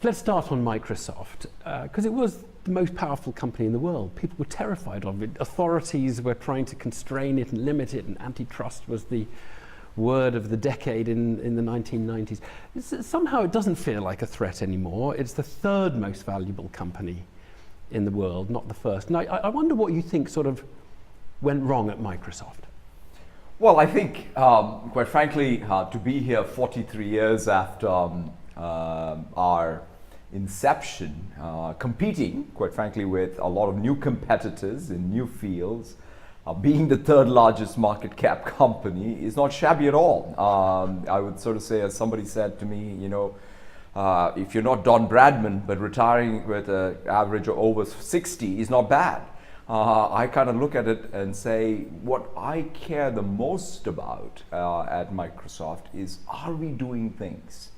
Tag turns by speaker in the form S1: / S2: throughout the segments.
S1: Let's start on Microsoft, because it was the most powerful company in the world. People were terrified of it. Authorities were trying to constrain it and limit it, and antitrust was the word of the decade in the 1990s. Somehow it doesn't feel like a threat anymore. It's the third most valuable company in the world, not the first. Now, I wonder what you think sort of went wrong at Microsoft.
S2: Well, I think, quite frankly, to be here 43 years after our inception, competing, quite frankly, with a lot of new competitors in new fields, being the third largest market cap company is not shabby at all. I would sort of say, as somebody said to me, you know, if you're not Don Bradman, but retiring with an average of over 60 is not bad. I kind of look at it and say, what I care the most about at Microsoft is, are we doing things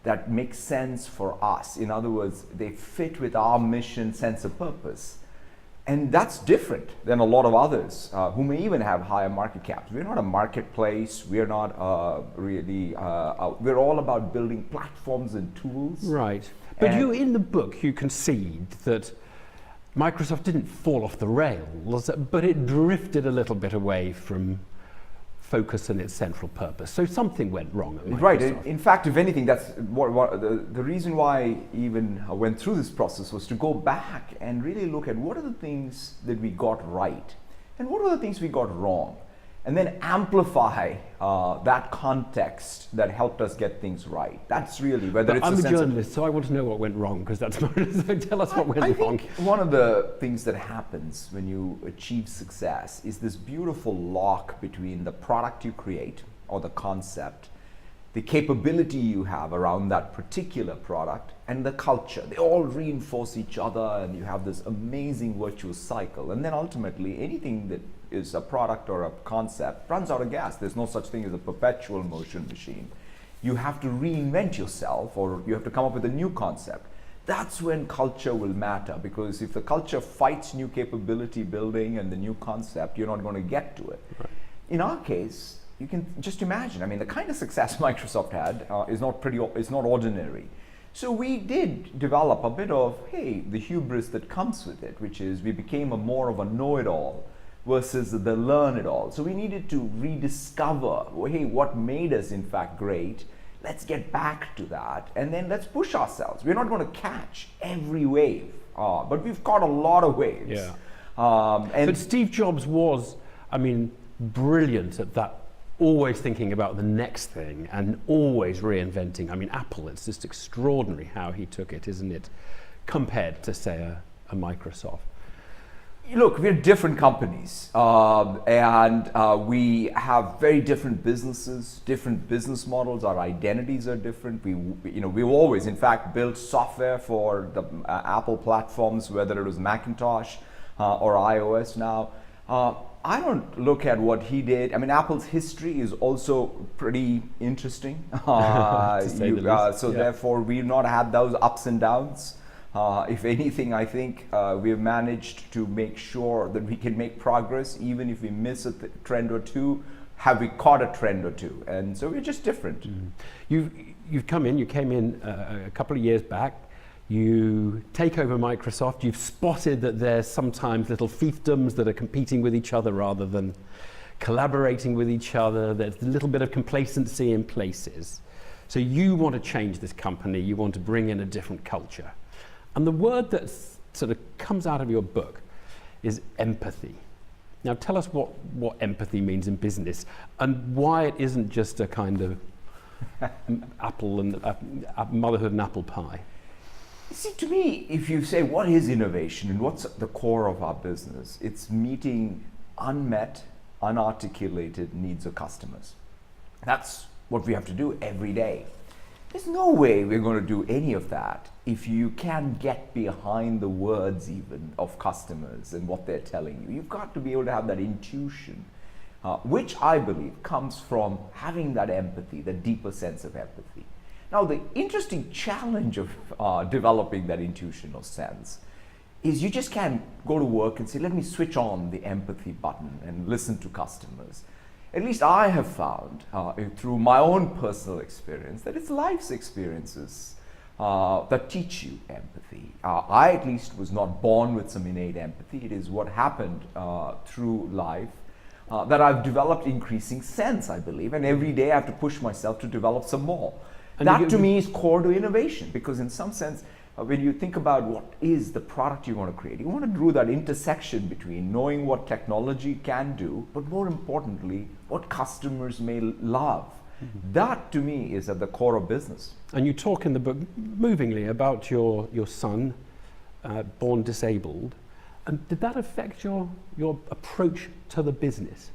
S2: that make sense for us? In other words, they fit with our mission, sense of purpose. And that's different than a lot of others who may even have higher market caps. We're not a marketplace. We're not we're all about building platforms and tools.
S1: Right. But you, in the book, you concede that Microsoft didn't fall off the rails, but it drifted a little bit away from focus and its central purpose. So something went wrong at Microsoft.
S2: Right. In fact, if anything, that's the reason why I even went through this process was to go back and really look at what are the things that we got right and what are the things we got wrong, and then amplify that context that helped us get things right. That's really whether it's
S1: I'm a journalist, so I want to know what went wrong, because that's not, so tell us what went wrong.
S2: I think one of the things that happens when you achieve success is this beautiful lock between the product you create or the concept, the capability you have around that particular product, and the culture. They all reinforce each other, and you have this amazing virtuous cycle. And then ultimately, anything that is a product or a concept runs out of gas. There's no such thing as a perpetual motion machine. You have to reinvent yourself, or you have to come up with a new concept. That's when culture will matter, because if the culture fights new capability building and the new concept, you're not going to get to it. Right. In our case, you can just imagine, I mean, the kind of success Microsoft had is not ordinary. So we did develop a bit of, hey, the hubris that comes with it, which is we became more of a know-it-all versus the learn-it-all. So we needed to rediscover, hey, what made us in fact great. Let's get back to that, and then let's push ourselves. We're not going to catch every wave, but we've caught a lot of waves.
S1: Yeah. But Steve Jobs was, I mean, brilliant at that, always thinking about the next thing and always reinventing. I mean, Apple, it's just extraordinary how he took it, isn't it, compared to, say, a Microsoft.
S2: Look, we're different companies, and we have very different businesses, different business models. Our identities are different. We've always, in fact, built software for the Apple platforms, whether it was Macintosh or iOS now. I don't look at what he did. I mean, Apple's history is also pretty interesting. Therefore, we've not had those ups and downs. If anything, I think we've managed to make sure that we can make progress, even if we miss a trend or two. Have we caught a trend or two? And so we're just different.
S1: Mm-hmm. You came in a couple of years back. You take over Microsoft. You've spotted that there's sometimes little fiefdoms that are competing with each other rather than collaborating with each other. There's a little bit of complacency in places. So you want to change this company. You want to bring in a different culture. And the word that sort of comes out of your book is empathy. Now tell us what empathy means in business and why it isn't just a kind of apple and motherhood and apple pie.
S2: See, to me, if you say what is innovation and what's the core of our business, it's meeting unmet, unarticulated needs of customers. That's what we have to do every day. There's no way we're going to do any of that if you can't get behind the words even of customers and what they're telling you. You've got to be able to have that intuition, which I believe comes from having that empathy, the deeper sense of empathy. Now, the interesting challenge of developing that intuitional sense is you just can't go to work and say, let me switch on the empathy button and listen to customers. At least I have found through my own personal experience that it's life's experiences that teach you empathy. I at least was not born with some innate empathy. It is what happened through life that I've developed increasing sense, I believe, and every day I have to push myself to develop some more.
S1: And
S2: that to me is core to innovation, because in some sense, when you think about what is the product you want to create, you want to do that intersection between knowing what technology can do, but more importantly, what customers may love. That to me is at the core of business.
S1: And you talk in the book movingly about your son, born disabled. And did that affect your approach to the business?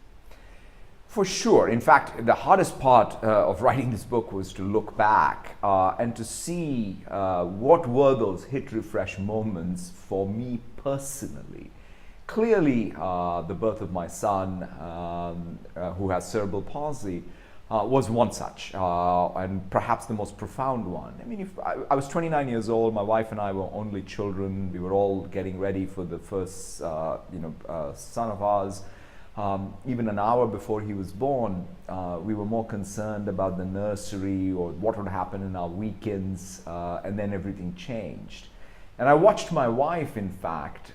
S2: For sure. In fact, the hardest part of writing this book was to look back and to see what were those hit refresh moments for me personally. Clearly, the birth of my son, who has cerebral palsy, was one such, and perhaps the most profound one. I mean, I was 29 years old, my wife and I were only children, we were all getting ready for the first son of ours. Even an hour before he was born, we were more concerned about the nursery or what would happen in our weekends, and then everything changed. And I watched my wife, in fact,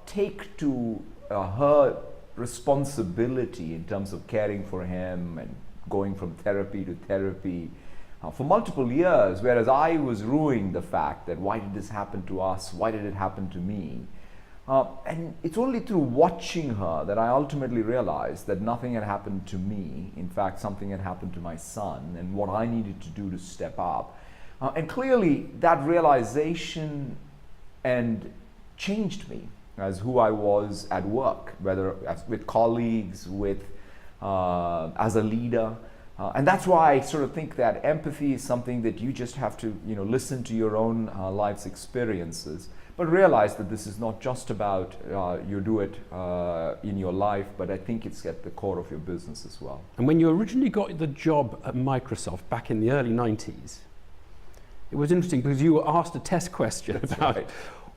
S2: take to her responsibility in terms of caring for him and going from therapy to therapy for multiple years, whereas I was ruining the fact that why did this happen to us? Why did it happen to me? And it's only through watching her that I ultimately realized that nothing had happened to me. In fact, something had happened to my son and what I needed to do to step up. And clearly that realization and changed me as who I was at work, whether with colleagues, as a leader. And that's why I sort of think that empathy is something that you just have to listen to your own life's experiences, but realize that this is not just about you do it in your life, but I think it's at the core of your business as well.
S1: And when you originally got the job at Microsoft back in the early 90s, it was interesting because you were asked a test question about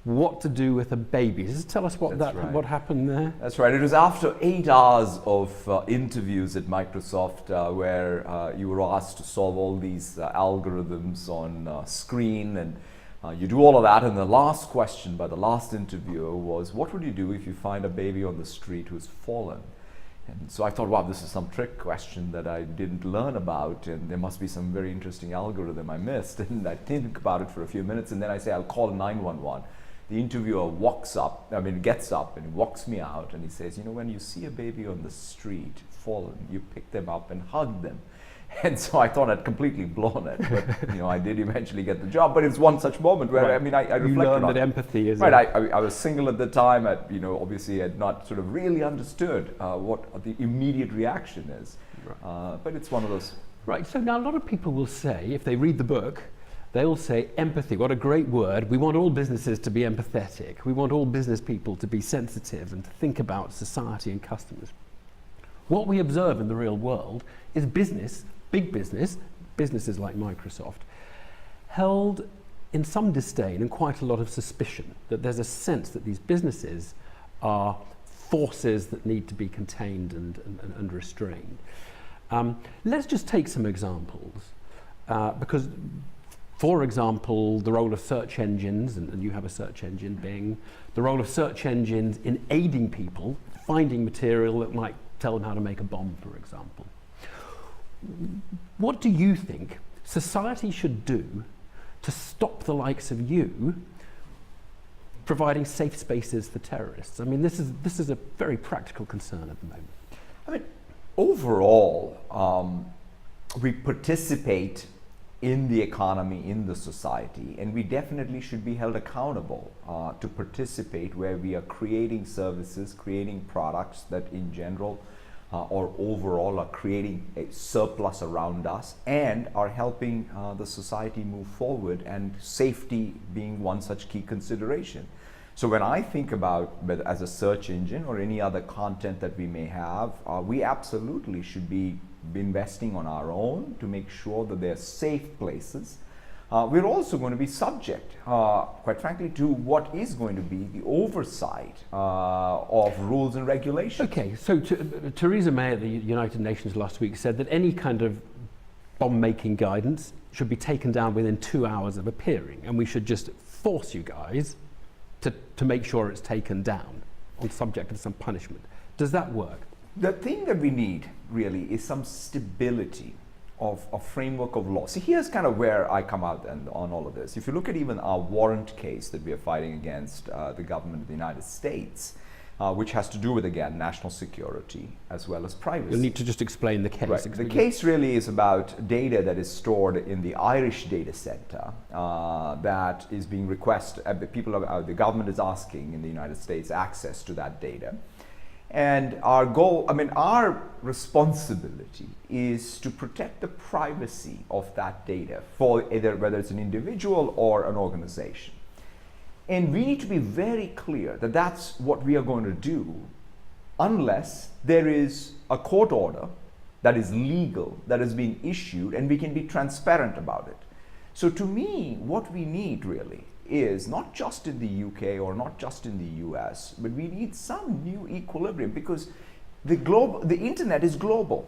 S1: what to do with a baby. Just tell us what happened there.
S2: That's right. It was after 8 hours of interviews at Microsoft where you were asked to solve all these algorithms on screen, and you do all of that, and the last question by the last interviewer was, what would you do if you find a baby on the street who's fallen? And so I thought, wow, this is some trick question that I didn't learn about, and there must be some very interesting algorithm I missed. And I think about it for a few minutes, and then I say, I'll call 911. The interviewer gets up and walks me out, and he says, when you see a baby on the street fallen, you pick them up and hug them. And so I thought I'd completely blown it, but I did eventually get the job. But it's one such moment where I reflected
S1: you learned
S2: on
S1: that empathy is
S2: right. I was single at the time. Obviously had not sort of really understood what the immediate reaction is. Right. But it's one of those.
S1: Right. So now a lot of people will say, if they read the book, they'll say empathy. What a great word! We want all businesses to be empathetic. We want all business people to be sensitive and to think about society and customers. What we observe in the real world is business. Big business, businesses like Microsoft, held in some disdain and quite a lot of suspicion, that there's a sense that these businesses are forces that need to be contained and restrained. Let's just take some examples, because, for example, the role of search engines, and you have a search engine, Bing, the role of search engines in aiding people, finding material that might tell them how to make a bomb, for example. What do you think society should do to stop the likes of you providing safe spaces for terrorists? I mean, this is a very practical concern at the moment.
S2: I mean, overall, we participate in the economy, in the society, and we definitely should be held accountable to participate where we are creating services, creating products that in general or overall are creating a surplus around us and are helping the society move forward, and safety being one such key consideration. So when I think about whether as a search engine or any other content that we may have, we absolutely should be investing on our own to make sure that they're safe places. We're also going to be subject, quite frankly, to what is going to be the oversight of rules and regulations.
S1: Okay, so Theresa May at the United Nations last week said that any kind of bomb-making guidance should be taken down within 2 hours of appearing, and we should just force you guys to make sure it's taken down on subject of some punishment. Does that work?
S2: The thing that we need really is some stability of a framework of law. See, here's kind of where I come out on all of this. If you look at even our warrant case that we are fighting against the government of the United States, which has to do with, again, national security as well as privacy.
S1: You'll need to just explain the case.
S2: Right. The case really is about data that is stored in the Irish data center that is being requested. The government is asking in the United States access to that data. And our goal, our responsibility is to protect the privacy of that data for either whether it's an individual or an organization. And we need to be very clear that that's what we are going to do unless there is a court order that is legal, that has been issued, and we can be transparent about it. So to me, what we need really is not just in the UK or not just in the US, but we need some new equilibrium, because the internet is global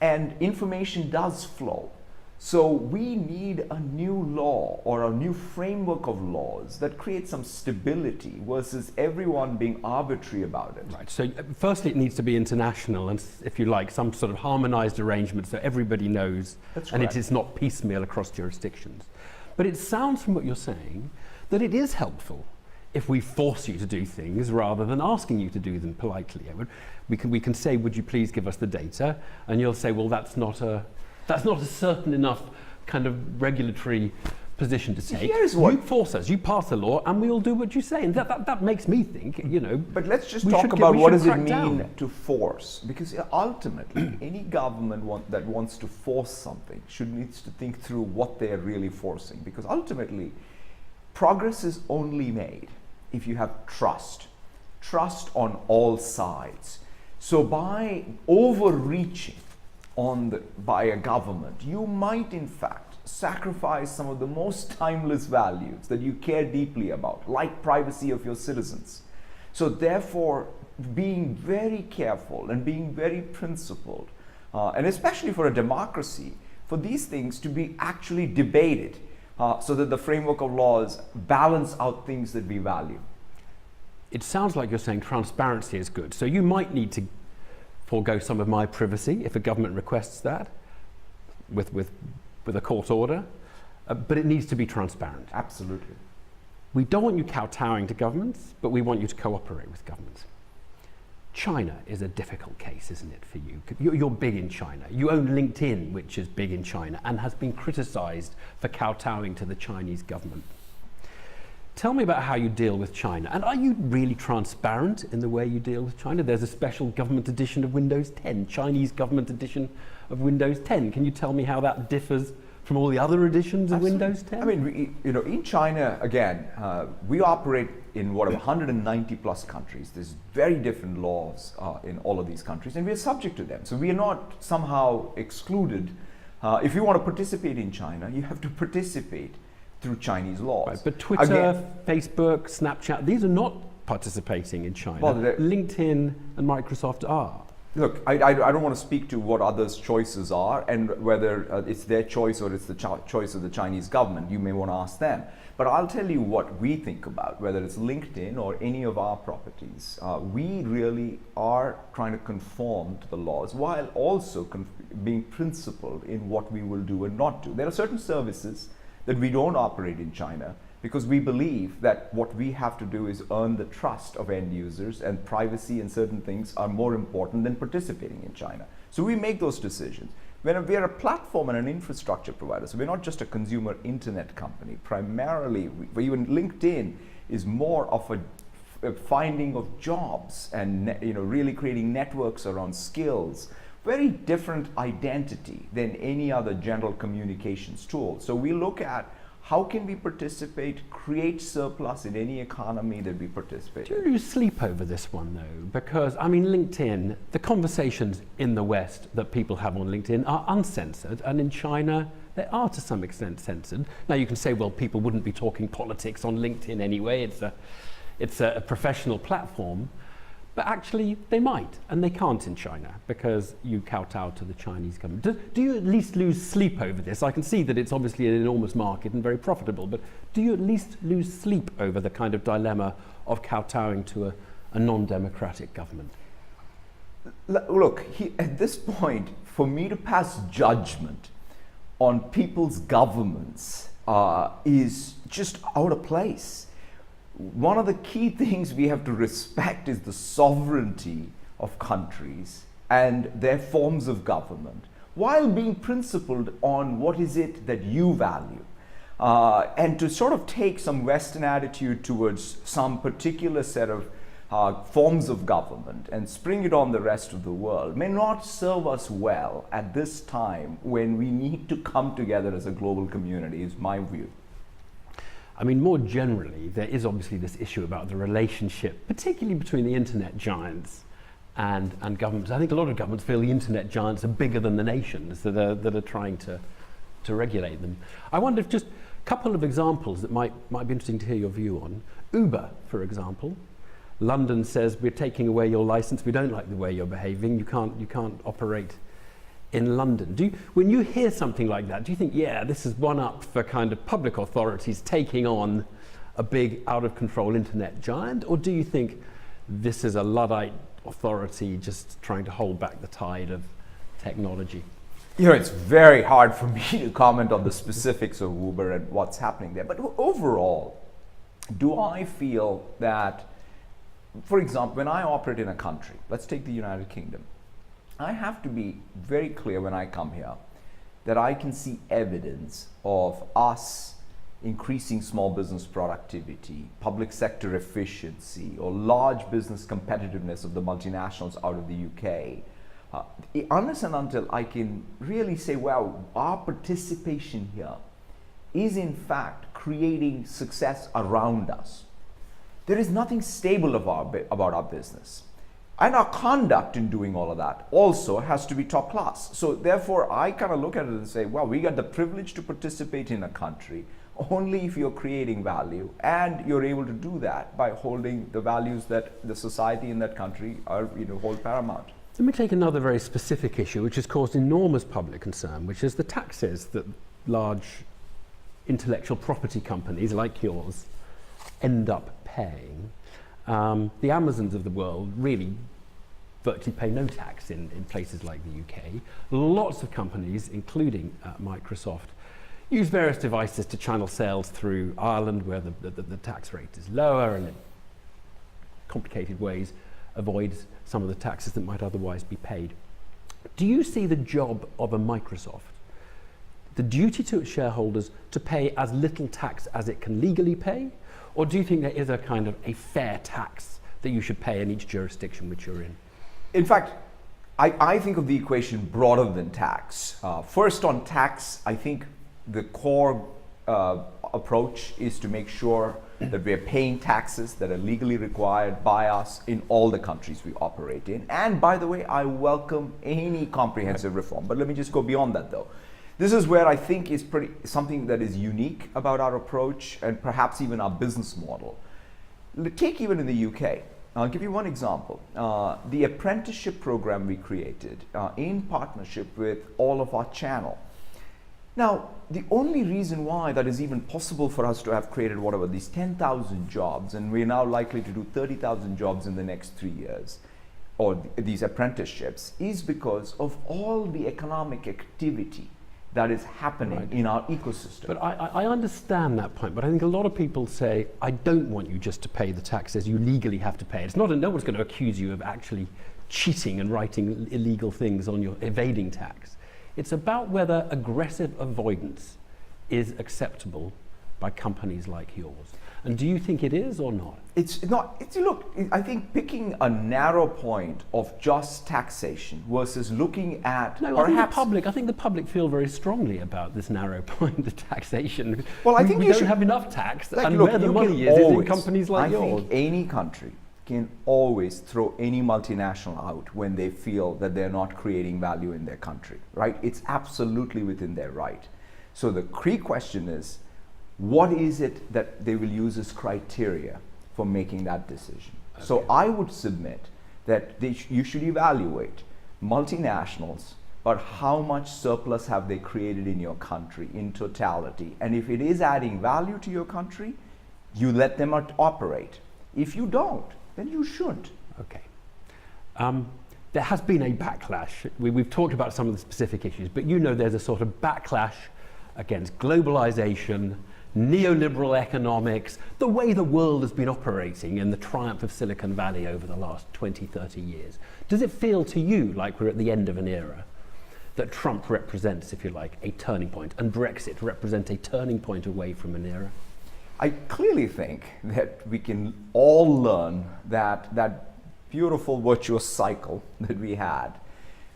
S2: and information does flow. So we need a new law or a new framework of laws that creates some stability versus everyone being arbitrary about it.
S1: Right, so firstly it needs to be international and, if you like, some sort of harmonized arrangement so everybody knows.
S2: That's
S1: and
S2: correct.
S1: it is not piecemeal across jurisdictions. But it sounds from what you're saying that it is helpful if we force you to do things rather than asking you to do them politely. We can say, would you please give us the data? And you'll say, well, that's not a certain enough kind of regulatory position to take. You force us, you pass a law, and we'll do what you say. And that makes me think,
S2: But let's just talk about what does it mean to force. Because ultimately, any government that wants to force something needs to think through what they're really forcing. Because ultimately, progress is only made if you have trust on all sides. So by overreaching by a government, you might in fact sacrifice some of the most timeless values that you care deeply about, like privacy of your citizens. So therefore, being very careful and being very principled, and especially for a democracy, for these things to be actually debated, so that the framework of laws balance out things that we value.
S1: It sounds like you're saying transparency is good. So you might need to forego some of my privacy if a government requests that with a court order, but it needs to be transparent.
S2: Absolutely.
S1: We don't want you kowtowing to governments, but we want you to cooperate with governments. China is a difficult case, isn't it, for you? You're big in China. You own LinkedIn, which is big in China and has been criticized for kowtowing to the Chinese government. Tell me about how you deal with China. And are you really transparent in the way you deal with China? There's a special government edition of Windows 10, Chinese government edition of Windows 10. Can you tell me how that differs from all the other editions of Windows 10?
S2: In China, again, we operate in 190 plus countries. There's very different laws in all of these countries, and we are subject to them. So we are not somehow excluded. If you want to participate in China, you have to participate through Chinese laws.
S1: Right, but Twitter, Facebook, Snapchat, these are not participating in China.
S2: Well,
S1: LinkedIn and Microsoft are.
S2: Look, I don't want to speak to what others' choices are and whether it's their choice or it's the choice of the Chinese government. You may want to ask them. But I'll tell you what we think about, whether it's LinkedIn or any of our properties. We really are trying to conform to the laws while also being principled in what we will do and not do. There are certain services that we don't operate in China because we believe that what we have to do is earn the trust of end users, and privacy and certain things are more important than participating in China. So we make those decisions. When we are a platform and an infrastructure provider, so we're not just a consumer internet company. Primarily, even LinkedIn is more of a finding of jobs and really creating networks around skills. Very different identity than any other general communications tool. So we look at how can we participate, create surplus in any economy that we participate in.
S1: Do you lose sleep over this one though? Because LinkedIn, the conversations in the West that people have on LinkedIn are uncensored, and in China they are to some extent censored. Now you can say, well, people wouldn't be talking politics on LinkedIn anyway. It's a professional platform. but actually they might, and they can't in China because you kowtow to the Chinese government. Do you at least lose sleep over this? I can see that it's obviously an enormous market and very profitable, but do you at least lose sleep over the kind of dilemma of kowtowing to a non-democratic government?
S2: Look, at this point, for me to pass judgment on people's governments is just out of place. One of the key things we have to respect is the sovereignty of countries and their forms of government, while being principled on what is it that you value. And to sort of take some Western attitude towards some particular set of forms of government and spring it on the rest of the world may not serve us well at this time when we need to come together as a global community, is my view.
S1: I mean, more generally, there is obviously this issue about the relationship, particularly between the internet giants and governments. I think a lot of governments feel the internet giants are bigger than the nations that are trying to regulate them. I wonder if just a couple of examples that might be interesting to hear your view on. Uber, for example. London says, we're taking away your license, we don't like the way you're behaving, you can't operate in London. When you hear something like that, do you think, yeah, this is one up for kind of public authorities taking on a big out-of-control internet giant? Or do you think this is a Luddite authority just trying to hold back the tide of technology?
S2: You know, it's very hard for me to comment on the specifics of Uber and what's happening there. But overall, do I feel that, for example, when I operate in a country, let's take the United Kingdom, I have to be very clear when I come here that I can see evidence of us increasing small business productivity, public sector efficiency, or large business competitiveness of the multinationals out of the UK. Unless and until I can really say, well, our participation here is in fact creating success around us, there is nothing stable about our business. And our conduct in doing all of that also has to be top class. So therefore, I kind of look at it and say, well, we got the privilege to participate in a country only if you're creating value, and you're able to do that by holding the values that the society in that country are, hold paramount.
S1: Let me take another very specific issue which has caused enormous public concern, which is the taxes that large intellectual property companies like yours end up paying. The Amazons of the world really virtually pay no tax in places like the UK. Lots of companies, including Microsoft, use various devices to channel sales through Ireland, where the tax rate is lower, and in complicated ways avoids some of the taxes that might otherwise be paid. Do you see the job of a Microsoft, the duty to its shareholders, to pay as little tax as it can legally pay? Or do you think there is a kind of a fair tax that you should pay in each jurisdiction which you're in?
S2: In fact, I think of the equation broader than tax. First on tax, I think the core approach is to make sure that we are paying taxes that are legally required by us in all the countries we operate in. And by the way, I welcome any comprehensive reform. But let me just go beyond that though. This is where I think is something that is unique about our approach and perhaps even our business model. Take even in the UK. I'll give you one example. The apprenticeship program we created in partnership with all of our channel. Now, the only reason why that is even possible for us to have created whatever, these 10,000 jobs, and we're now likely to do 30,000 jobs in the next 3 years, or these apprenticeships, is because of all the economic activity that is happening in our ecosystem.
S1: But I understand that point, but I think a lot of people say, I don't want you just to pay the taxes, you legally have to pay it. It's not, no one's going to accuse you of actually cheating and writing illegal things on your evading tax. It's about whether aggressive avoidance is acceptable by companies like yours. And do you think it is or not?
S2: It's not. Look, I think picking a narrow point of just taxation versus looking at perhaps...
S1: I think the public feel very strongly about this narrow point of taxation.
S2: Well, I think
S1: we don't have enough tax, and
S2: look,
S1: where the money is in companies like yours.
S2: I think any country can always throw any multinational out when they feel that they're not creating value in their country, right? It's absolutely within their right. So the key question is, what is it that they will use as criteria for making that decision? Okay. So I would submit that you should evaluate multinationals, but how much surplus have they created in your country in totality? And if it is adding value to your country, you let them operate. If you don't, then you shouldn't.
S1: Okay. There has been a backlash. We've talked about some of the specific issues, but you know there's a sort of backlash against globalization, neoliberal economics, the way the world has been operating and the triumph of Silicon Valley over the last 20, 30 years. Does it feel to you like we're at the end of an era, that Trump represents, if you like, a turning point, and Brexit represents a turning point away from an era?
S2: I clearly think that we can all learn that beautiful virtuous cycle that we had,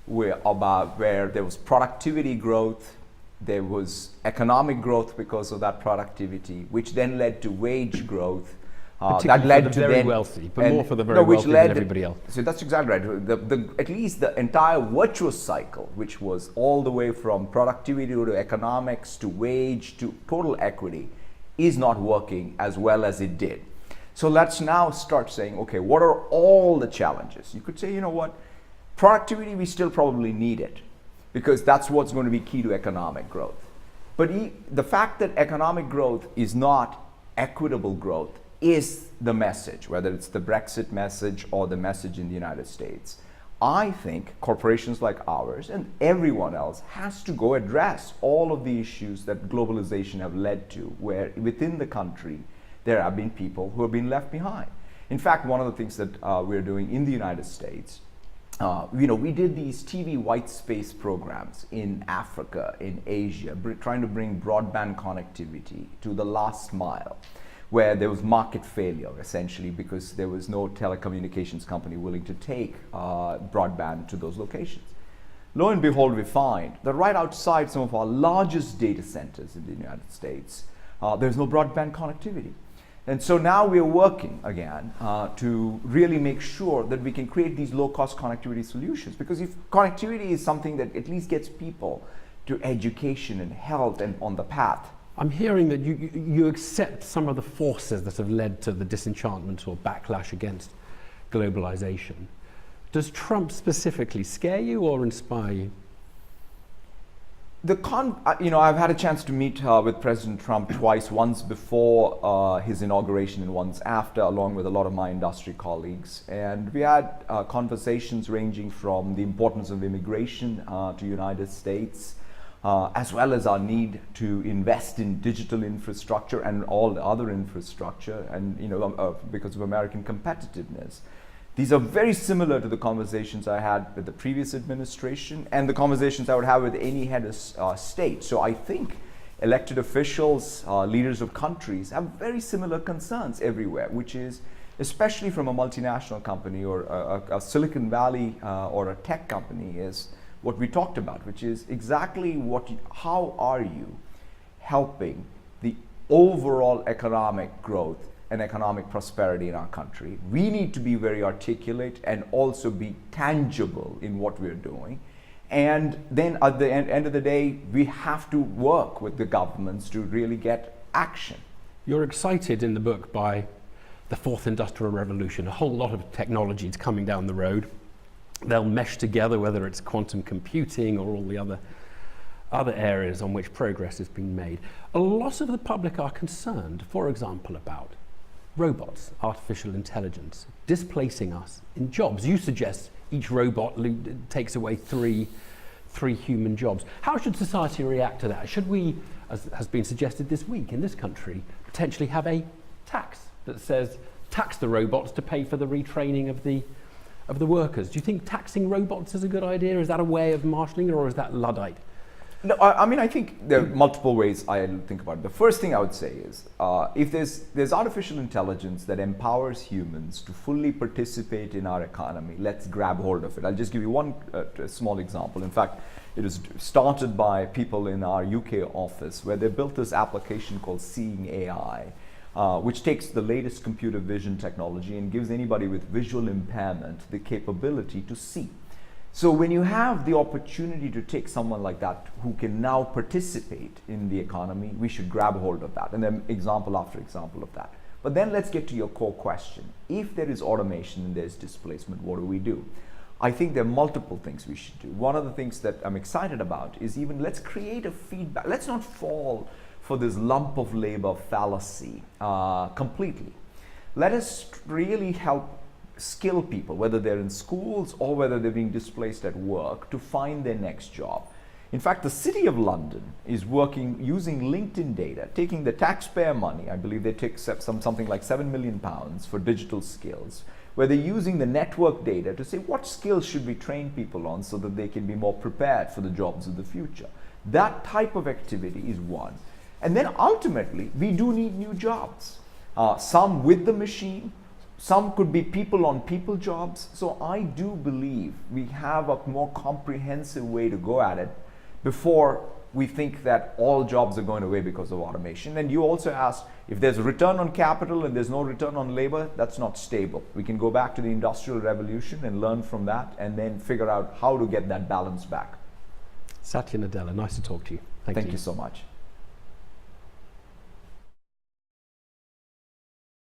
S2: where there was productivity growth, there was economic growth because of that productivity, which then led to wage growth.
S1: That led for the very wealthy, but more for the very wealthy than everybody else.
S2: So that's exactly right. At least the entire virtuous cycle, which was all the way from productivity to economics to wage to total equity, is not working as well as it did. So let's now start saying, okay, what are all the challenges? You could say, you know what, productivity, we still probably need it, because that's what's going to be key to economic growth. But the fact that economic growth is not equitable growth is the message, whether it's the Brexit message or the message in the United States. I think corporations like ours and everyone else has to go address all of the issues that globalization have led to, where within the country there have been people who have been left behind. In fact, one of the things that we're doing in the United States, we did these TV white space programs in Africa, in Asia, trying to bring broadband connectivity to the last mile, where there was market failure, essentially, because there was no telecommunications company willing to take broadband to those locations. Lo and behold, we find that right outside some of our largest data centers in the United States, there's no broadband connectivity. And so now we are working again to really make sure that we can create these low-cost connectivity solutions. Because if connectivity is something that at least gets people to education and health and on the path.
S1: I'm hearing that you accept some of the forces that have led to the disenchantment or backlash against globalization. Does Trump specifically scare you or inspire you?
S2: I've had a chance to meet with President Trump twice, once before his inauguration and once after, along with a lot of my industry colleagues. And we had conversations ranging from the importance of immigration to United States, as well as our need to invest in digital infrastructure and all the other infrastructure, and because of American competitiveness. These are very similar to the conversations I had with the previous administration and the conversations I would have with any head of state. So I think elected officials, leaders of countries have very similar concerns everywhere, which is, especially from a multinational company or a Silicon Valley or a tech company, is what we talked about, which is exactly how are you helping the overall economic growth and economic prosperity in our country. We need to be very articulate and also be tangible in what we're doing. And then at the end of the day, we have to work with the governments to really get action.
S1: You're excited in the book by the fourth industrial revolution. A whole lot of technology is coming down the road. They'll mesh together, whether it's quantum computing or all the other areas on which progress has been made. A lot of the public are concerned, for example, about robots, artificial intelligence, displacing us in jobs. You suggest each robot takes away three human jobs. How should society react to that? Should we, as has been suggested this week in this country, potentially have a tax that says tax the robots to pay for the retraining of the workers? Do you think taxing robots is a good idea? Is that a way of marshalling it, or is that Luddite?
S2: No, I think there are multiple ways I think about it. The first thing I would say is, if there's artificial intelligence that empowers humans to fully participate in our economy, let's grab hold of it. I'll just give you one small example. In fact, it was started by people in our UK office, where they built this application called Seeing AI, which takes the latest computer vision technology and gives anybody with visual impairment the capability to see. So when you have the opportunity to take someone like that who can now participate in the economy, we should grab hold of that. And then example after example of that. But then let's get to your core question. If there is automation and there's displacement, what do we do? I think there are multiple things we should do. One of the things that I'm excited about is even let's create a feedback. Let's not fall for this lump of labor fallacy completely. Let us really help skill people, whether they're in schools or whether they're being displaced at work, to find their next job. In fact, the City of London is working using LinkedIn data, taking the taxpayer money. I believe they take something like £7 million for digital skills, where they're using the network data to say what skills should we train people on so that they can be more prepared for the jobs of the future. That type of activity is one. And then ultimately, we do need new jobs. Some with the machine, some could be people on people jobs. So I do believe we have a more comprehensive way to go at it before we think that all jobs are going away because of automation. And you also asked, if there's a return on capital and there's no return on labor, that's not stable. We can go back to the Industrial Revolution and learn from that and then figure out how to get that balance back.
S1: Satya Nadella, nice to talk to you.
S2: Thank you so much.